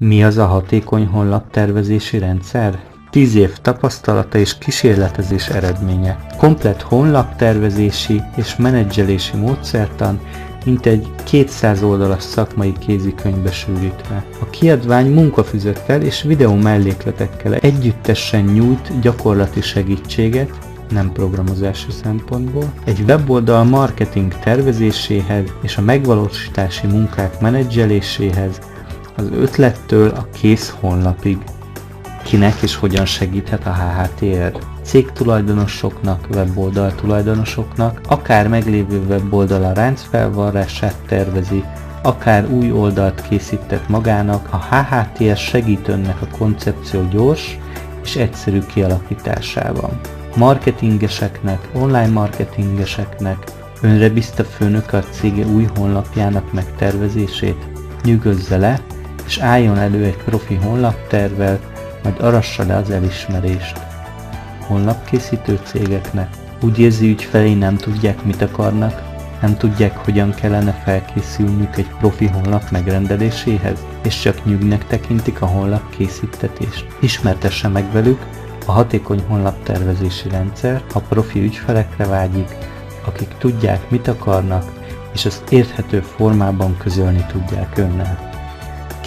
Mi az a hatékony honlaptervezési rendszer? 10 év tapasztalata és kísérletezés eredménye. Komplett honlaptervezési és menedzselési módszertan, mintegy 200 oldalas szakmai kézikönyvbe sűrítve. A kiadvány munkafüzettel és videó mellékletekkel együttesen nyújt gyakorlati segítséget, nem programozási szempontból, egy weboldal marketing tervezéséhez és a megvalósítási munkák menedzseléséhez, az ötlettől a kész honlapig. Kinek és hogyan segíthet a HHTR? Cégtulajdonosoknak, weboldal tulajdonosoknak, akár meglévő weboldala ráncfelvarrását tervezi, akár új oldalt készített magának, a HHTR segít önnek a koncepció gyors és egyszerű kialakításában. Marketingeseknek, online marketingeseknek önre bízta főnöke a cége új honlapjának megtervezését? Nyugodjon le, és álljon elő egy profi honlaptervvel, majd arassa le az elismerést. Honlapkészítő cégeknek úgy érzi ügyfelei nem tudják mit akarnak, nem tudják hogyan kellene felkészülniük egy profi honlap megrendeléséhez, és csak nyugnak tekintik a honlap készítetést. Ismertesse meg velük a hatékony honlaptervezési rendszer, ha profi ügyfelekre vágyik, akik tudják mit akarnak, és az érthető formában közölni tudják önnel.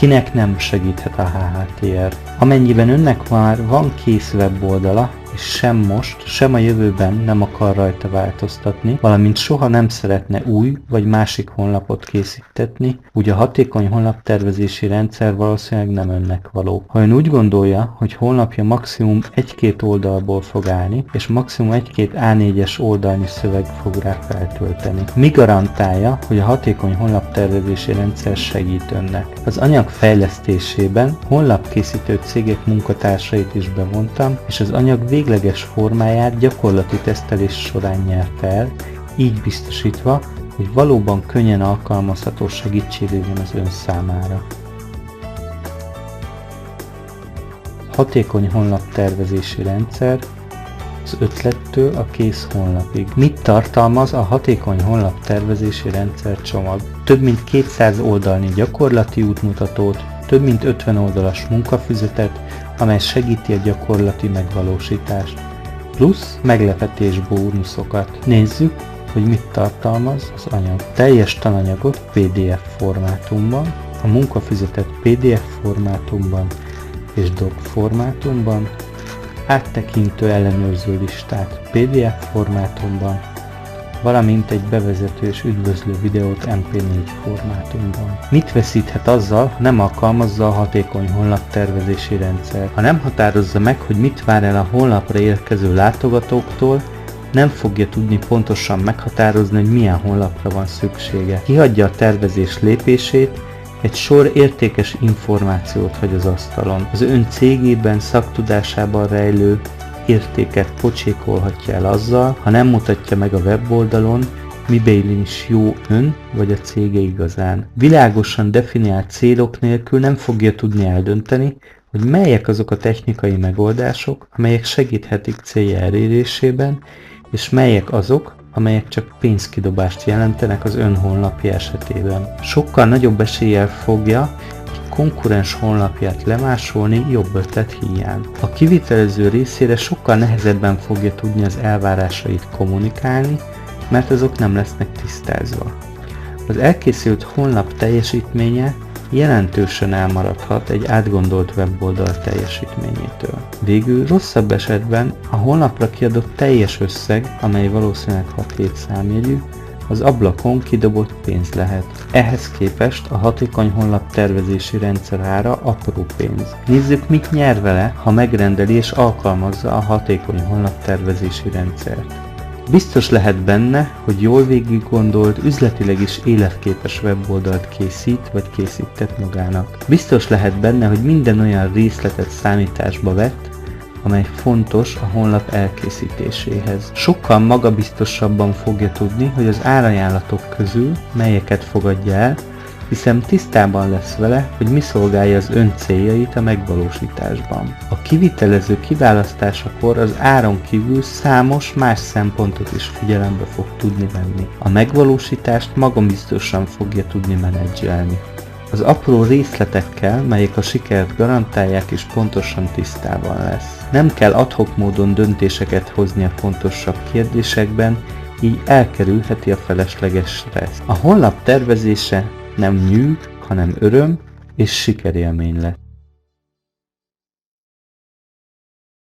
Kinek nem segíthet a HHTR? Amennyiben önnek már van kész weboldala, és sem most, sem a jövőben nem akar rajta változtatni, valamint soha nem szeretne új vagy másik honlapot készítetni, úgy a hatékony honlaptervezési rendszer valószínűleg nem önnek való. Ha ön úgy gondolja, hogy honlapja maximum 1-2 oldalból fog állni, és maximum 1-2 A4-es oldalnyi szöveg fog rá feltölteni, mi garantálja, hogy a hatékony honlaptervezési rendszer segít önnek? Az anyag fejlesztésében honlapkészítő cégek munkatársait is bevontam, és az anyag végleges formáját gyakorlati tesztelés során nyerte el, így biztosítva, hogy valóban könnyen alkalmazható segítség legyen az ön számára. Hatékony honlaptervezési rendszer az ötlettől a kész honlapig. Mit tartalmaz a hatékony honlaptervezési rendszer csomag? Több mint 200 oldalnyi gyakorlati útmutatót, több mint 50 oldalas munkafüzetet, amely segíti a gyakorlati megvalósítást, plusz meglepetés bónuszokat. Nézzük, hogy mit tartalmaz az anyag. Teljes tananyagot PDF formátumban, a munkafüzetet PDF formátumban és doc formátumban, áttekintő ellenőrző listát PDF formátumban, valamint egy bevezető és üdvözlő videót MP4 formátumban. Mit veszíthet azzal, ha nem alkalmazza a hatékony honlaptervezési rendszer? Ha nem határozza meg, hogy mit vár el a honlapra érkező látogatóktól, nem fogja tudni pontosan meghatározni, hogy milyen honlapra van szüksége. Kihagyja a tervezés lépését, egy sor értékes információt hagy az asztalon. Az ön cégében, szaktudásában rejlő értéket pocsékolhatja el azzal, ha nem mutatja meg a weboldalon, miben is jó ön vagy a cége igazán. Világosan definiált célok nélkül nem fogja tudni eldönteni, hogy melyek azok a technikai megoldások, amelyek segíthetik célja elérésében, és melyek azok, amelyek csak pénzkidobást jelentenek az ön honlapja esetében. Sokkal nagyobb eséllyel fogja konkurens honlapját lemásolni jobb ötlet hiány. A kivitelező részére sokkal nehezebben fogja tudni az elvárásait kommunikálni, mert azok nem lesznek tisztázva. Az elkészült honlap teljesítménye jelentősen elmaradhat egy átgondolt weboldal teljesítményétől. Végül rosszabb esetben a honlapra kiadott teljes összeg, amely valószínűleg 6-7 számjegyű, az ablakon kidobott pénz lehet. Ehhez képest a hatékony honlaptervezési rendszer ára apró pénz. Nézzük, mit nyer vele, ha megrendeli és alkalmazza a hatékony honlaptervezési rendszert. Biztos lehet benne, hogy jól végig gondolt, üzletileg is életképes weboldalt készít vagy készített magának. Biztos lehet benne, hogy minden olyan részletet számításba vett, amely fontos a honlap elkészítéséhez. Sokkal magabiztosabban fogja tudni, hogy az árajánlatok közül melyeket fogadja el, hiszen tisztában lesz vele, hogy mi szolgálja az ön céljait a megvalósításban. A kivitelező kiválasztásakor az áron kívül számos más szempontot is figyelembe fog tudni venni. A megvalósítást magabiztosan fogja tudni menedzselni. Az apró részletekkel, melyek a sikert garantálják és pontosan tisztában lesz. Nem kell ad hoc módon döntéseket hozni a fontosabb kérdésekben, így elkerülheti a felesleges stressz. A honlap tervezése nem nyűg, hanem öröm és sikerélmény lett.